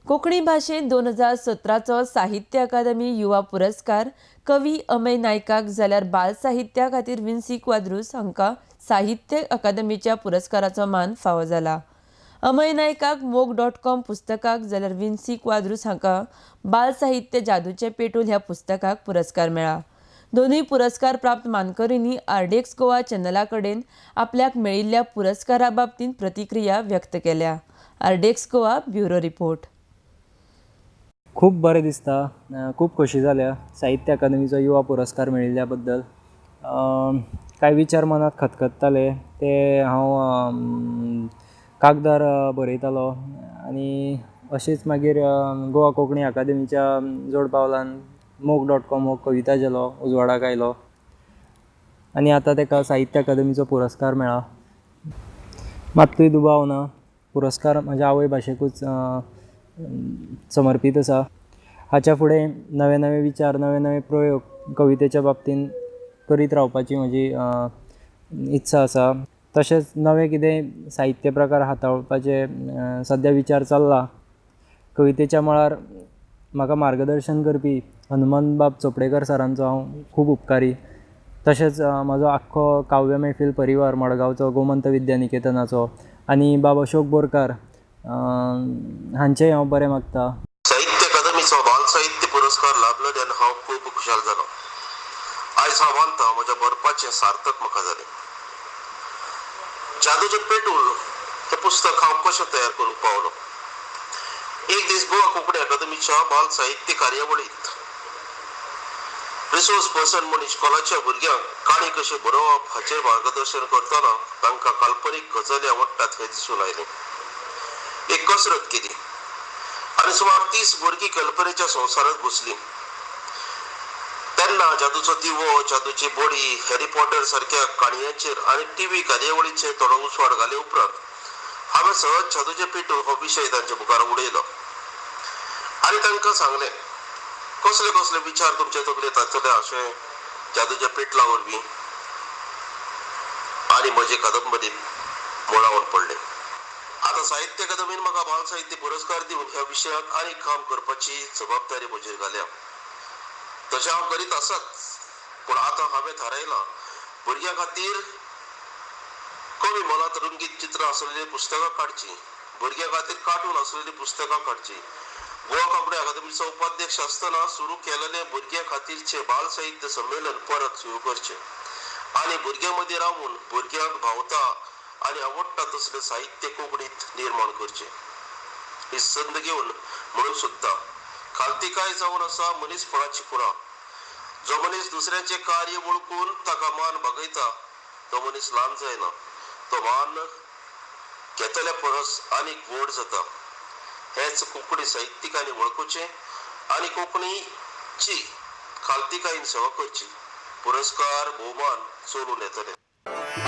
कोंकणी भाशेंत 2017चो साहित्य अकादमी युवा पुरस्कार कवी अमेय नायकाक जाल्यार बाल साहित्या खातीर विन्सी क्वाद्रूस हांकां साहित्य अकादमीच्या पुरस्काराचो मान फावो जाला. अमेय नायकाक मोग.com पुस्तकाक जाल्यार विन्सी क्वाद्रूस हांकां बाल साहित्य जादूचे पेटूल ह्या पुस्तकाक पुरस्कार मेळ्ळा. दोनूय पुरस्कार प्राप्त मानकरींनी आरडीएक्स गोवा चॅनला कडेन आपल्याक मेळिल्ल्या पुरस्कारा बाबतींत प्रतिक्रिया व्यक्त केल्या. RDX Goa bureau report. खूब बरें दिसता, खूब खोशी जाल्या साहित्य अकादमीचो युवा पुरस्कार मेळिल्ल्या बद्दल. कांय विचार मनांत खतखत्ताले ते हांव कागदार बरयतालो आनी अशीच मागीर गोवा कोंकणी अकादमीच्या जोड पावलान मोग.com हो कविता गेलो उजवाडाक आयलो आनी आतां ताका साहित्य अकादमीचो पुरस्कार मेळ्ळा. मात्तूय दुबाव ना, पुरस्कार म्हज्या आवय भाशेकूच समर्पीत आसा. हाच्या फुडें नवे नवे विचार, नवे नवे प्रयोग कवितेच्या बाबतींत करीत रावपाची म्हजी इत्सा आसा. तशेंच नवे कितें साहित्य प्रकार हाताळपाचे सद्या विचार चल्ला. कवितेच्या मळार म्हाका मार्गदर्शन करपी हनुमंत बाब चोपडेकर सरांचो हांव खूब उपकारी. तशेंच म्हजो आख्खो काव्य मैफील परिवार मडगांवचो गोमंत विद्यानिकेतनाचो आनी बाब अशोक बोरकार हांचेय हांव बरें मागता. साहित्य अकादमीचो बाल साहित्य पुरस्कार लाभलेल्यान हांव खूब खुशाल जालो. आयज हांव मानता म्हज्या बरपाचें सार्थक म्हाका जालें. जादूचें पेटूल हें पुस्तक हांव कशें तयार करूंक पावलो. एक दीस गोवा कोंकणी अकादमीच्या बाल साहित्य कार्यावळींत रिसोर्स पर्सन म्हूण इश्कोलाच्या भुरग्यांक काणी कशें बरोवप हाचेर मार्गदर्शन करतना तांकां काल्पनीक गजाली आवडटात हें दिसून आयलें. एक कसरत केली आनी सुमार 30 भुरगीं कल्पनेच्या संवसारांत घुसलीं. तेन्ना जादूचो दिवो, जादूची बडी, हॅरी पॉटर सारक्या काणयांचेर आनी टीव्ही कार्यावळीचेर थोडो उजवाड घाले उपरांत हांवें सहज जादूचें पेटूल हो विशय तांचे मुखार उडयलो आनी तांकां सांगलें कसले कसले विचार तुमचे तकलेंत येतले अशें जादूच्या पेटला वरवीं. आनी म्हजे कादंबरीत मुळावन पडलें. आतां साहित्य अकादमीन म्हाका बाल साहित्य पुरस्कार दिवन ह्या विशयाक आनीक काम करपाची जबाबदारी म्हजेर घाल्या. तशें हांव करीत आसाच, पूण आतां हांवें थारायलां भुरग्यां खातीर कमी मोलांत रंगीत चित्रां आसलेलीं पुस्तकां काडचीं, भुरग्यां खातीर कार्टून आसलेलीं पुस्तकां काडचीं. गोवा कोंकणी अकादमीचो उपाध्यक्ष आसतना सुरू केलेलें भुरग्यां खातीरचें बाल साहित्य संमेलन परत सुरू करचें आनी भुरग्यां मदीं रावून भुरग्यांक भावता आनी आवडटा तसलें साहित्य कोंकणींत निर्माण करचें. ही संद घेवन म्हणून सुद्दां खालतीकाय जावन आसा मनीसपणाची कुळा. जो मनीस दुसऱ्याचें कार्य वळखून ताका मान बागयता तो मनीस ल्हान जायना, तो मान घेतल्या परस आनीक व्हड जाता. हेच कोंकणी साहित्यिकांनी वळखुचें आनी कोंकणीची खालतीकायेन सेवा करची. पुरस्कार भोवमान चलून येतले.